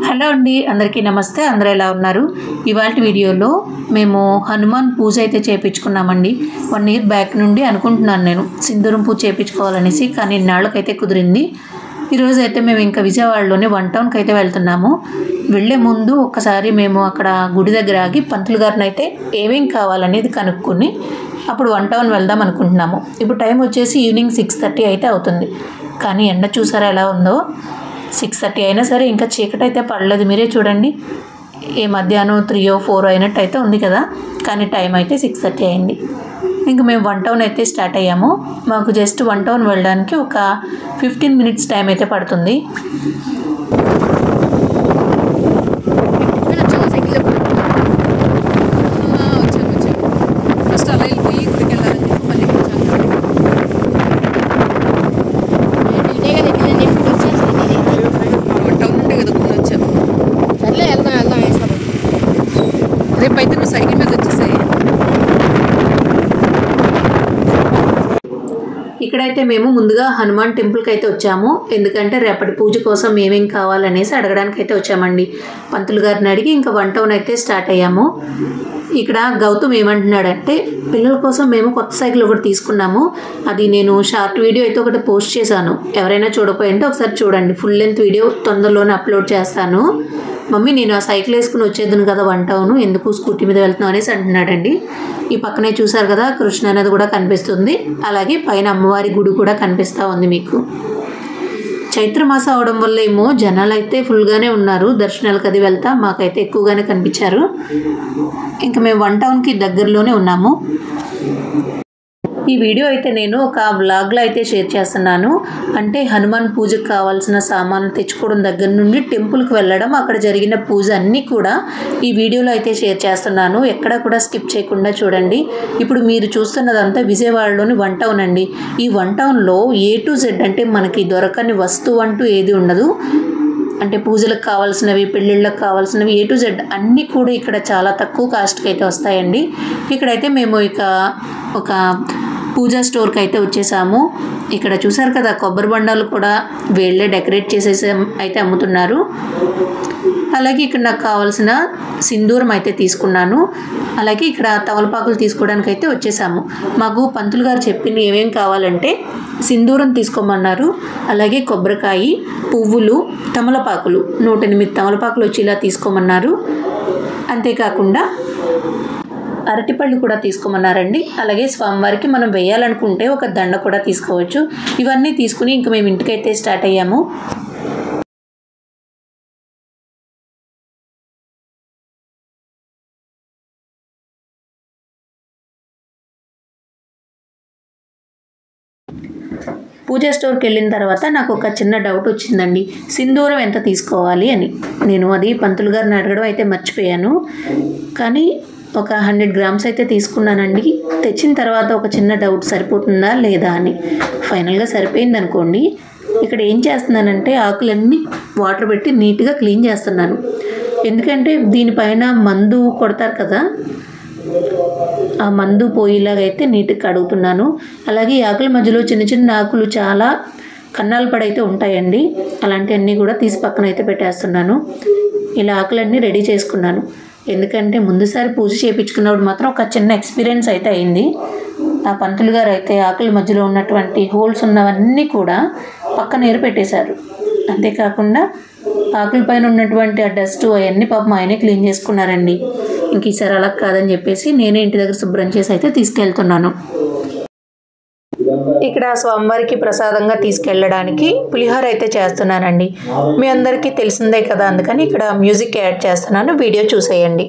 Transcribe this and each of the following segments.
Hello అండి, అందరికీ నమస్తే. అందరూ ఎలా ఉన్నారు? ఇవాల్టి వీడియోలో మేము హనుమాన్ పూజ అయితే చేయించుకున్నామండి. 1 ఇయర్ బ్యాక్ నుండి అనుకుంటున్నాను నేను సింధూరం పూజ చేయించుకోవాలనేసి, కానీ ఇన్నాళ్ళకైతే కుదిరింది. ఈరోజు అయితే మేము ఇంకా విజయవాడలోనే 1 టౌన్కి అయితే వెళ్తున్నాము. వెళ్ళే ముందు ఒక్కసారి మేము అక్కడ గుడి దగ్గర ఆగి పంతులు గారిని అయితే ఏమేం కావాలనేది కనుక్కొని అప్పుడు 1 టౌన్ వెళ్దాం అనుకుంటున్నాము. ఇప్పుడు టైం వచ్చేసి ఈవినింగ్ 6:30 అయితే అవుతుంది. కానీ ఎండ చూసారా ఎలా ఉందో. 6:30 అయినా సరే ఇంకా చీకటి అయితే పడలేదు. మీరే చూడండి, ఏ మధ్యాహ్నం 3 or 4 అయినట్టు అయితే ఉంది కదా, కానీ టైం అయితే 6:30 అయింది. ఇంకా మేము 1 టౌన్ అయితే స్టార్ట్ అయ్యాము. మాకు జస్ట్ 1 టౌన్ వెళ్ళడానికి ఒక 15 minutes టైం అయితే పడుతుంది. రేపైతే నువ్వు సైకిల్ మీద వచ్చేసాయి. ఇక్కడైతే మేము ముందుగా హనుమాన్ టెంపుల్కి అయితే వచ్చాము. ఎందుకంటే రేపటి పూజ కోసం ఏమేం కావాలనేసి అడగడానికి అయితే వచ్చామండి. పంతులు గారిని అడిగి ఇంకా 1 టౌన్ అయితే స్టార్ట్ అయ్యాము. ఇక్కడ గౌతమ్ ఏమంటున్నాడంటే, పిల్లల కోసం మేము కొత్త సైకిల్ ఒకటి తీసుకున్నాము. అది నేను షార్ట్ వీడియో అయితే ఒకటి పోస్ట్ చేశాను. ఎవరైనా చూడకపోయింటే ఒకసారి చూడండి. ఫుల్ లెంత్ వీడియో తొందరలోనే అప్లోడ్ చేస్తాను. మమ్మీ నేను ఆ సైకిల్ వేసుకుని వచ్చేద్దును కదా 1 టౌన్, ఎందుకు స్కూటీ మీద వెళ్తున్నాం అనేసి అంటున్నాడండి. ఈ పక్కనే చూసారు కదా కృష్ణ అనేది కూడా కనిపిస్తుంది. అలాగే పైన అమ్మవారి గుడి కూడా కనిపిస్తూ ఉంది మీకు. చైత్రమాసం అవడం వల్ల ఏమో జనాలు అయితే ఫుల్గానే ఉన్నారు. దర్శనాలకు అది వెళ్తా మాకైతే ఎక్కువగానే కనిపించారు. ఇంకా మేము 1 టౌన్కి దగ్గరలోనే ఉన్నాము. ఈ వీడియో అయితే నేను ఒక వ్లాగ్లో అయితే షేర్ చేస్తున్నాను. అంటే హనుమాన్ పూజకు కావాల్సిన సామాన్లు తెచ్చుకోవడం దగ్గర నుండి టెంపుల్కి వెళ్ళడం, అక్కడ జరిగిన పూజ అన్నీ కూడా ఈ వీడియోలో అయితే షేర్ చేస్తున్నాను. ఎక్కడ కూడా స్కిప్ చేయకుండా చూడండి. ఇప్పుడు మీరు చూస్తున్నదంతా విజయవాడలోని 1 టౌన్ అండి. ఈ 1 టౌన్లో A to Z అంటే మనకి దొరకని వస్తువు అంటూ ఏది ఉండదు. అంటే పూజలకు కావాల్సినవి, పెళ్ళిళ్ళకి కావాల్సినవి A to Z అన్నీ కూడా ఇక్కడ చాలా తక్కువ కాస్ట్కి అయితే వస్తాయండి. ఇక్కడైతే మేము ఒక పూజా స్టోర్కి అయితే వచ్చేసాము. ఇక్కడ చూసారు కదా కొబ్బరి బండాలు కూడా వీళ్ళే డెకరేట్ చేసేసి అయితే అమ్ముతున్నారు. అలాగే ఇక్కడ నాకు కావాల్సిన సింధూరం అయితే తీసుకున్నాను. అలాగే ఇక్కడ తమలపాకులు తీసుకోవడానికి అయితే వచ్చేసాము. మాకు పంతులు గారు చెప్పింది ఏమేం కావాలంటే సింధూరం తీసుకోమన్నారు. అలాగే కొబ్బరికాయ, పువ్వులు, తమలపాకులు 108 తమలపాకులు వచ్చి ఇలా తీసుకోమన్నారు. అంతేకాకుండా అరటిపళ్ళు కూడా తీసుకోమన్నారండి. అలాగే స్వామివారికి మనం వేయాలనుకుంటే ఒక దండ కూడా తీసుకోవచ్చు. ఇవన్నీ తీసుకుని ఇంక మేము ఇంటికైతే స్టార్ట్ అయ్యాము. పూజా స్టోర్కి వెళ్ళిన తర్వాత నాకు ఒక చిన్న డౌట్ వచ్చిందండి. సింధూరం ఎంత తీసుకోవాలి అని. నేను అది పంతులు గారిని అడగడం అయితే మర్చిపోయాను. కానీ ఒక 100 grams అయితే తీసుకున్నానండి. తెచ్చిన తర్వాత ఒక చిన్న డౌట్, సరిపోతుందా లేదా అని. ఫైనల్గా సరిపోయింది అనుకోండి. ఇక్కడ ఏం చేస్తున్నానంటే ఆకులన్నీ వాటర్ పెట్టి నీట్గా క్లీన్ చేస్తున్నాను. ఎందుకంటే దీనిపైన మందు కొడతారు కదా, ఆ మందు పోయేలాగైతే నీట్గా కడుగుతున్నాను. అలాగే ఈ ఆకుల మధ్యలో చిన్న చిన్న ఆకులు చాలా కన్నాలు పడైతే ఉంటాయండి. అలాంటివన్నీ కూడా తీసి పక్కన అయితే పెట్టేస్తున్నాను. ఇలా ఆకులన్నీ రెడీ చేసుకున్నాను. ఎందుకంటే ముందుసారి పూజ చేయించుకున్నప్పుడు మాత్రం ఒక చిన్న ఎక్స్పీరియన్స్ అయితే అయింది. ఆ పంతులు గారు అయితే ఆకుల మధ్యలో ఉన్నటువంటి హోల్స్ ఉన్నవన్నీ కూడా పక్కన ఏరిపెట్టేశారు. అంతేకాకుండా ఆకుల పైన ఉన్నటువంటి ఆ డస్ట్ అవన్నీ పాపం ఆయనే క్లీన్ చేసుకున్నారండి. ఇంక ఈసారి అలా కాదని చెప్పేసి నేనే ఇంటి దగ్గర శుభ్రం చేసి అయితే తీసుకెళ్తున్నాను. ఇక్కడ స్వామివారికి ప్రసాదంగా తీసుకెళ్ళడానికి పులిహోర అయితే చేస్తున్నానండి. మీ అందరికీ తెలిసిందే కదా, అందుకని ఇక్కడ మ్యూజిక్ యాడ్ చేస్తున్నాను. వీడియో చూసేయండి.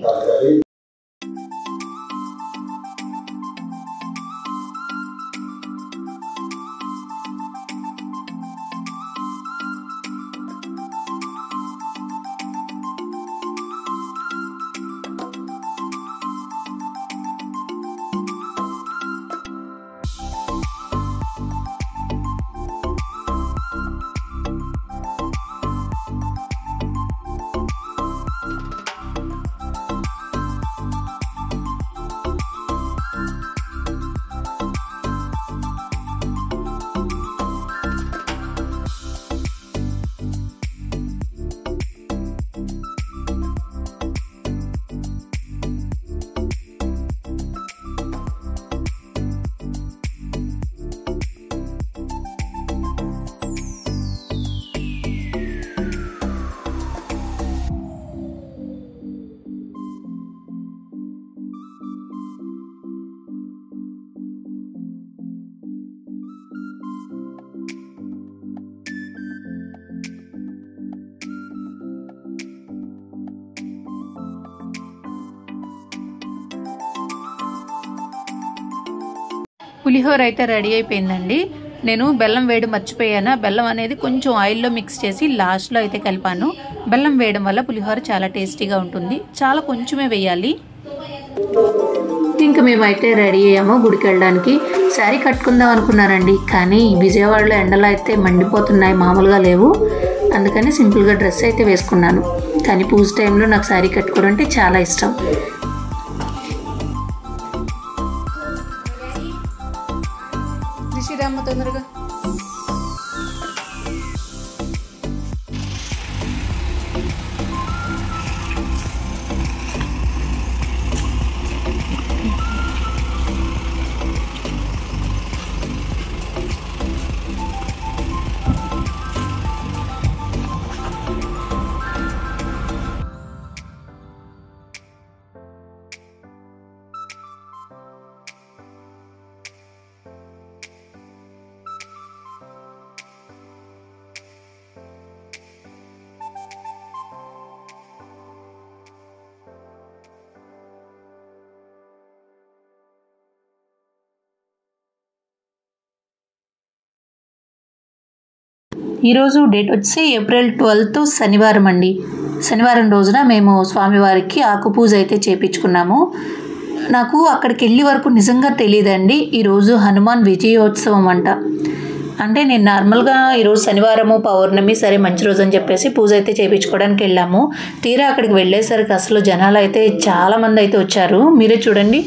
పులిహోర అయితే రెడీ అయిపోయిందండి. నేను బెల్లం వేయడం మర్చిపోయాను. బెల్లం అనేది కొంచెం ఆయిల్లో మిక్స్ చేసి లాస్ట్లో అయితే కలిపాను. బెల్లం వేయడం వల్ల పులిహోర చాలా టేస్టీగా ఉంటుంది. చాలా కొంచెమే వేయాలి. ఇంకా మేమైతే రెడీ అయ్యాము గుడికి వెళ్ళడానికి. శారీ కట్టుకుందాం అనుకున్నానండి, కానీ విజయవాడలో ఎండలు అయితే మండిపోతున్నాయి, మామూలుగా లేవు. అందుకని సింపుల్గా డ్రెస్ అయితే వేసుకున్నాను. కానీ పూజ టైంలో నాకు శారీ కట్టుకోవడం అంటే చాలా ఇష్టం. శ్రీరామ తొందరగా ఈరోజు డేట్ వచ్చి ఏప్రిల్ 12 శనివారం అండి. శనివారం రోజున మేము స్వామివారికి ఆకు పూజ అయితే చేయించుకున్నాము. నాకు అక్కడికి వెళ్ళే వరకు నిజంగా తెలియదండి ఈరోజు హనుమాన్ విజయోత్సవం అంట. అంటే నేను నార్మల్గా ఈరోజు శనివారము పౌర్ణమి సరే మంచి రోజు అని చెప్పేసి పూజ అయితే చేయించుకోవడానికి వెళ్ళాము. తీరా అక్కడికి వెళ్ళేసరికి అసలు జనాలు అయితే చాలామంది అయితే వచ్చారు. మీరే చూడండి.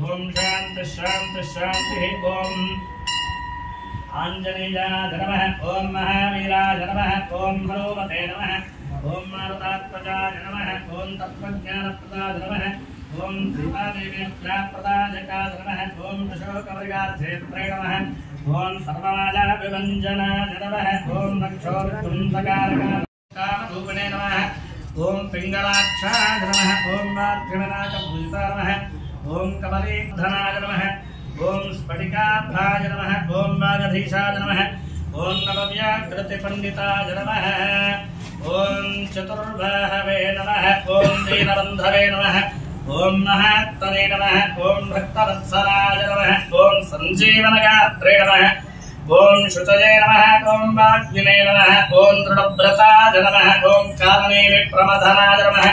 ओम शांति शांति शांति। ओम आंजनेयाय नमः। ओम महावीराय नमः। ओम हनुमते नमः। ओम मारुतात्मजाय नमः। ओम तत्त्वज्ञानप्रदाय नमः। ओम सीतादेवी प्रदायकाय नमः। ओम अशोकवर्गाक्षेत्रे नमः। ओम सर्वमाजाभिभञ्जनाय नमः। ओम रक्षोविध्वंसकारकाय कामरूपिणे नमः। ओम पिंगलाक्षाय नमः। ओम नाट्यमनाकभूषिताय नमः। ओम कमलेधनाय नमः। ओम स्फटिकाभ्राय नमः। ओम वागधीशाय नमः। ओम नवव्याकृतिपण्डिताय नमः। ओम चतुर्बाहवे नमः। ओम दीनबन्धवे नमः। ओम महात्मने नमः। ओम भक्तवत्सलाय नमः। ओम सञ्जीवनगात्रे नमः। ओम शुचये नमः। ओम वाग्विने नमः। ओम दृढव्रताय नमः। ओम कालनेमि प्रमथनाय नमः।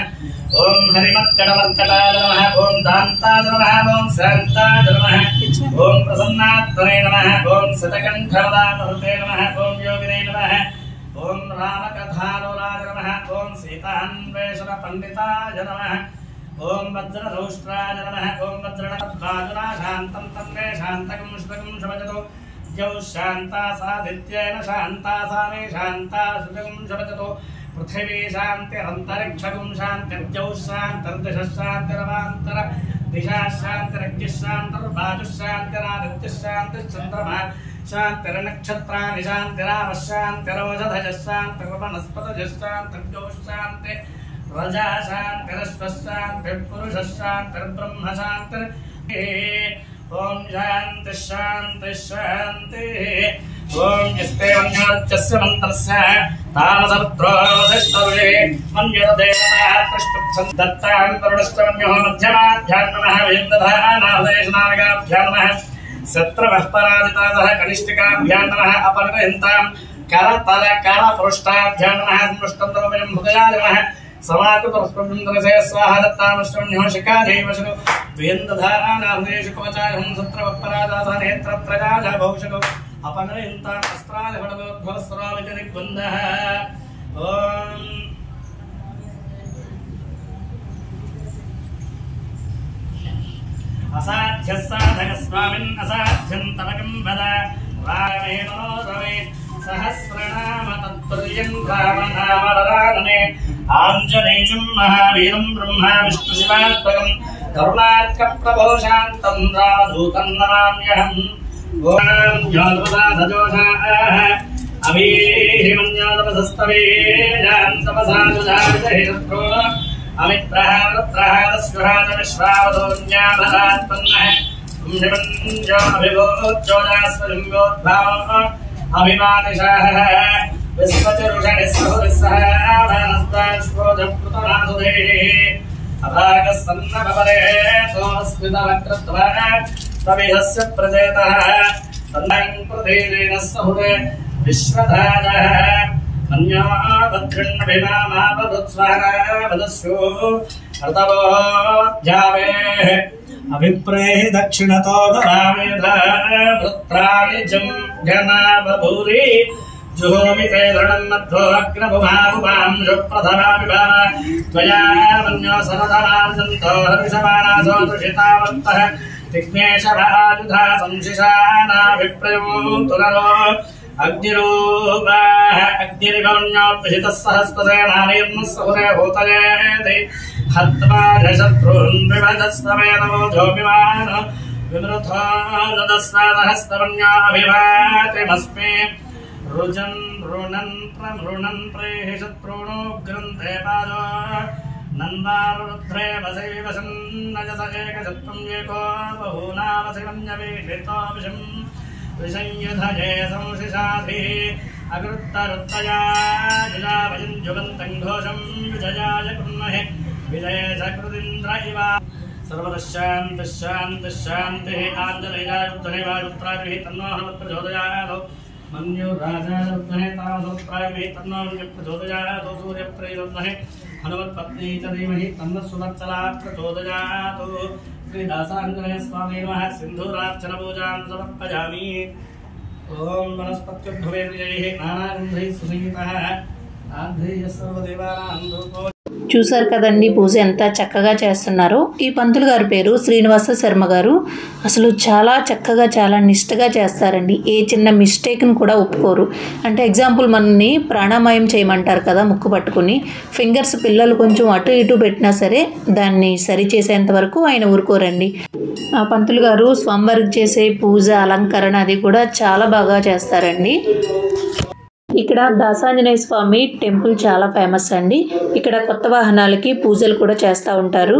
ओम हरिमत्कटमर्कटाय नमः। ओम दान्ताय नमः। ओम शान्ताय नमः। ओम प्रसन्नात्मने नमः। ओम शतकण्ठवदामहृते नमः। ओम योगिने नमः। ओम रामकथालोलाय नमः। ओम सीतान्वेषणपण्डिताय नमः। ओम वज्रधौष्ट्राय नमः। ओम वज्रणकद्वाजुना शान्तं तन्मे शान्तकं श्रुतकं शमजतु। जौ शान्ता सादित्येन शान्ता सा मे शान्ता श्रुतकं शमजतु। पृथिवी शान्तिरन्तरिक्षगुं शान्तिर्जौ शान्तिर्दिशः शान्तिरवान्तर दिशा शान्तिरग्निः शान्तिर्वायुः शान्तिरादित्यः शान्तिश्चन्द्रमा शान्तिर्नक्षत्राणि शान्तिरामः शान्तिरोषधयः शान्तिर्वनस्पतयः शान्तिर्जौ शान्ति रजा शान्तिरश्वः शान्तिर्पुरुषः शान्तिर्ब्रह्म शान्तिर् ओम शांति शांति शांति। ओम यस्तेवन्यार्चस्य मन्त्रस्य तामसपुत्रोऽवसिष्ठवे मन्युरदेवता पृष्ठुच्छन् दत्तान् करुणश्चमन्योः मध्यमाभ्यां नमः। वेन्दधानावदेशनागाभ्यां नमः। शत्रवः पराजिता सह कनिष्ठिकाभ्यां नमः। अपरिहन्तां करतलकरपृष्ठाभ्यां नमः। स्पृष्टन्तोपयं हृदयाय नमः। समाकृतपुष्पन्दरसे स्वाहा दत्तानुष्टुन्यो शिखादेवशनु वेन्दधानावदेशु कवचाहं शत्रवः पराजिता नेत्रत्रजाय भौषको अपनयन्तां अस्त्राय बडवोद्भवस्राविजनिर्बन्धः। ओम అసాధ్య సాధక స్వామిన్ అసాధ్యం తవకం వద రామేణో రమే సహస్రనామ తత్తుల్యం రామనామవరాననే ఆంజనేయం మహావీరం బ్రహ్మ విష్ణు శివాత్మకం కరుణార్క ప్రభో శాంతం రామదూతం నమామ్యహం ఓం జ్యోతిపదాసజోషా అభిహిమన్యోతపసస్తవే జాంతపసాజుజావిదహిరత్రో అమిత్రహారత్రహారస్వరాజ విశ్వావధోన్యామలాత్పన్నః పుంజమంజోభిభోజ్యోజాస్వలింగోద్భావో అభిమానిషాః విశ్వచరుషనిస్సహృదిస్సహానాస్తాశ్వోజపృతనాసుదేః అభాగస్సన్నపరే సోస్మితవక్రత్వా తవిహస్య ప్రజేతః తన్నం ప్రదేన సహురే విశ్వధారः అన్యో భద్రన్నభిమామాపదుత్స్వరవదస్యో అర్తవో జావే అభిప్రేహి దక్షిణతో దరావేద వృత్రాణి జం ఘనాభూరి జుహోమి తే దృఢం మధ్వో అగ్నభుమాభుమాంశు ప్రథమాభిభా త్వయా మన్యో సరథమార్జంతో హర్షమానాసో తుషితావర్తః విఘ్నేశరాజుధా సంశిషానా విప్రయో తులరో అగ్నిరూపాః అగ్నిర్గౌణ్యోత్పిహితः సహస్రసేనానీర్మస్సహురే భూతయేతి హత్వా శత్రూన్ విభజస్తవేదవో జోమిమాన్ విమృథో దదస్నాదహస్తవన్యో అభివాతిమస్మి రుజన్ రుణన్ ప్రమృణన్ ప్రేహి శత్రుణో గ్రంథే పాదో నందారుద్రే వసైవశం నజస ఏకశత్వం ఏకో బహూనావసిమన్యవేషితో విషం విషంయుధజే సంశిషాధి అగృత్తరుత్తయా జుజావయం జుగంతం ఘోషం విజయాయ కుర్మహే విజయశకృదింద్ర ఇవ సర్వదశాంతిశాంతిశాంతి ఆంజనేయాయుద్ధనేవాయుత్రాభిः తన్నో హనుమత్ ప్రచోదయాత్ మన్యురాజాయుద్ధనే తామసోత్రాభిः తన్నో ప్రచోదయాత్ సూర్యప్రయోద్ధనే హనుమత్పత్నీ చ ధీమహి తన్నః సువత్సలా ప్రచోదయాత్ శ్రీదాసాంజనేయ స్వామి నమః సింధూరార్చన పూజాం సమర్పయామి ఓం వనస్పత్యుద్భవేర్యైః నానాగంధైః సుసంయుతః ఆధ్యేయ సర్వదేవానాం ధూపో. చూసారు కదండి పూజ ఎంత చక్కగా చేస్తున్నారో. ఈ పంతులు గారి పేరు శ్రీనివాస శర్మ గారు. అసలు చాలా చక్కగా చాలా నిష్టగా చేస్తారండి. ఏ చిన్న మిస్టేక్ని కూడా ఒప్పుకోరు. అంటే ఎగ్జాంపుల్ మనల్ని ప్రాణాయామం చేయమంటారు కదా, ముక్కు పట్టుకుని ఫింగర్స్ పిల్లలు కొంచెం అటు ఇటు పెట్టినా సరే దాన్ని సరి చేసేంత వరకు ఆయన ఊరుకోరండి. ఆ పంతులు గారు స్వామివారికి చేసే పూజ అలంకరణ అది కూడా చాలా బాగా చేస్తారండి. ఇక్కడ దాసాంజనేయ స్వామి టెంపుల్ చాలా ఫేమస్ అండి. ఇక్కడ కొత్త వాహనాలకి పూజలు కూడా చేస్తూ ఉంటారు.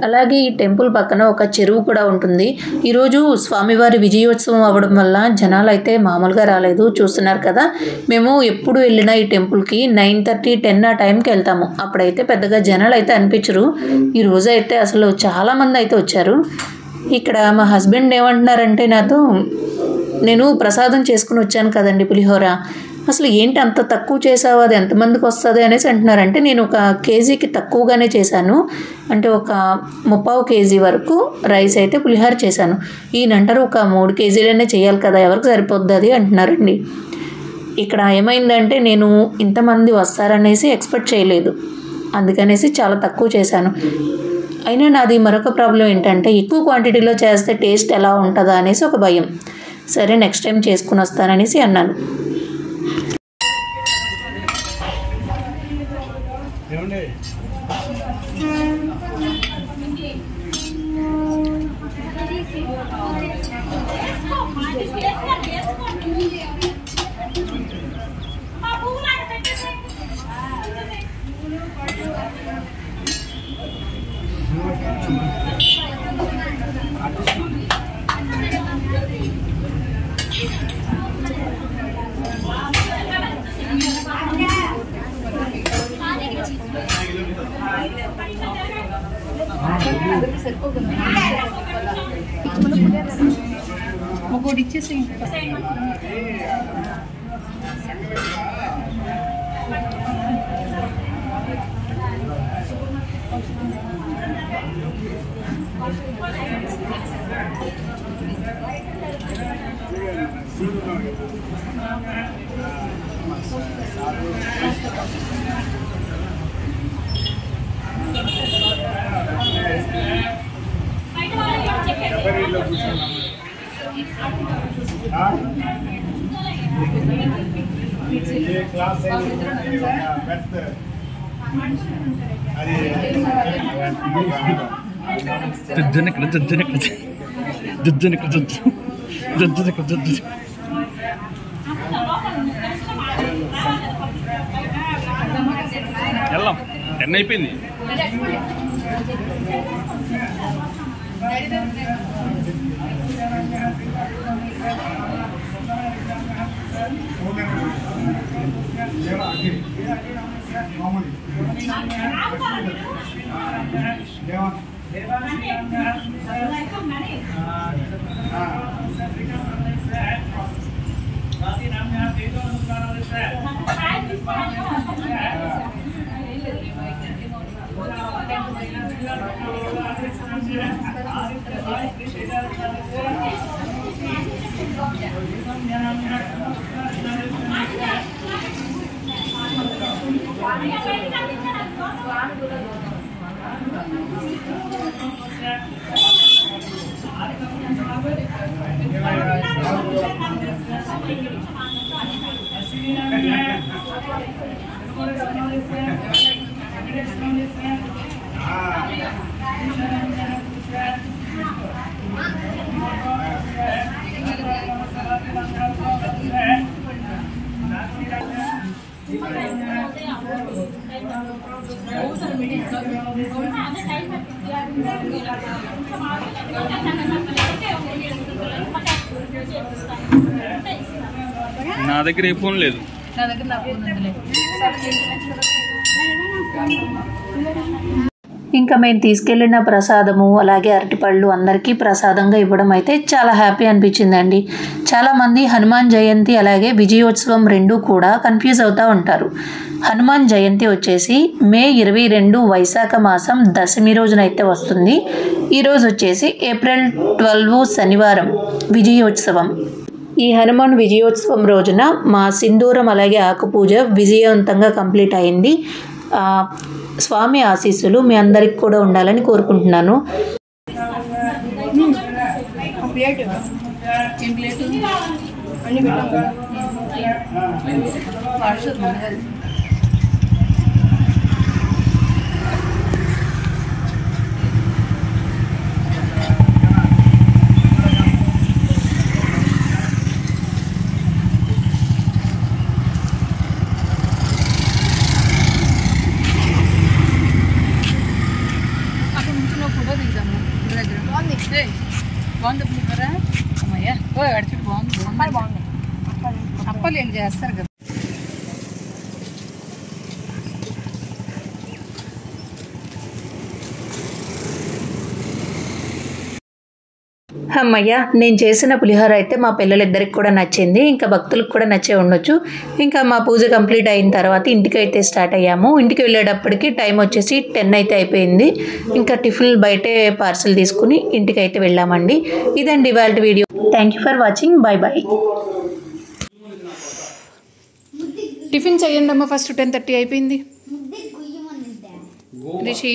అలాగే ఈ టెంపుల్ పక్కన ఒక చెరువు కూడా ఉంటుంది. ఈరోజు స్వామివారి విజయోత్సవం అవ్వడం వల్ల జనాలు అయితే మామూలుగా రాలేదు. చూస్తున్నారు కదా, మేము ఎప్పుడు వెళ్ళినా ఈ టెంపుల్కి 9:30, 10 ఆ టైంకి వెళ్తాము. అప్పుడైతే పెద్దగా జనాలు అయితే అనిపించరు. ఈరోజు అయితే అసలు చాలామంది అయితే వచ్చారు. ఇక్కడ మా హస్బెండ్ ఏమంటున్నారంటే నాతో, నేను ప్రసాదం చేసుకుని వచ్చాను కదండి పులిహోర, అసలు ఏంటి అంత తక్కువ చేసావు, అది ఎంతమందికి వస్తుంది అనేసి అంటున్నారంటే, నేను 1 కేజీకి తక్కువగానే చేశాను. అంటే ఒక 3/4 కేజీ వరకు రైస్ అయితే పులిహోర చేశాను. ఈయనంటారు ఒక 3 కేజీలనే చేయాలి కదా, ఎవరికి సరిపోద్ది అది అంటున్నారండి. ఇక్కడ ఏమైందంటే నేను ఇంతమంది వస్తారనేసి ఎక్స్పెక్ట్ చేయలేదు, అందుకనేసి చాలా తక్కువ చేశాను. అయినా నాది మరొక ప్రాబ్లం ఏంటంటే ఎక్కువ క్వాంటిటీలో చేస్తే టేస్ట్ ఎలా ఉంటుందా అనేసి ఒక భయం. సరే నెక్స్ట్ టైం చేసుకుని వస్తాననేసి అన్నాను. వెళ్ళాం 10 అయిపోయింది. నా దగ్గర ఏ ఫోన్ లేదు. ఇంకా మేము తీసుకెళ్ళిన ప్రసాదము అలాగే అరటిపళ్ళు అందరికీ ప్రసాదంగా ఇవ్వడం అయితే చాలా హ్యాపీ అనిపించిందండి. చాలామంది హనుమాన్ జయంతి అలాగే విజయోత్సవం రెండు కూడా కన్ఫ్యూజ్ అవుతూ ఉంటారు. హనుమాన్ జయంతి వచ్చేసి మే 22 వైశాఖ మాసం దశమి రోజునైతే వస్తుంది. ఈరోజు వచ్చేసి ఏప్రిల్ 12 శనివారం విజయోత్సవం. ఈ హనుమాన్ విజయోత్సవం రోజున మా సింధూరం అలాగే ఆకుపూజ విజయవంతంగా కంప్లీట్ అయింది. స్వామి ఆశీస్సులు మీ అందరికి కూడా ఉండాలని కోరుకుంటున్నాను. అప్పలు ఏం చేస్తారు కదా. అమ్మయ్య, నేను చేసిన పులిహోర అయితే మా పిల్లలిద్దరికి కూడా నచ్చింది. ఇంకా భక్తులకు కూడా నచ్చే ఉండొచ్చు. ఇంకా మా పూజ కంప్లీట్ అయిన తర్వాత ఇంటికి అయితే స్టార్ట్ అయ్యాము. ఇంటికి వెళ్ళేటప్పటికి టైం వచ్చేసి 10 అయితే అయిపోయింది. ఇంకా టిఫిన్ బయటే పార్సల్ తీసుకుని ఇంటికి అయితే వెళ్ళామండి. ఇదండి ఇవాళ video. Thank you for watching. Bye bye. Tiffin చేయండి అమ్మ. ఫస్ట్ 10:30 అయిపోయింది. రిషి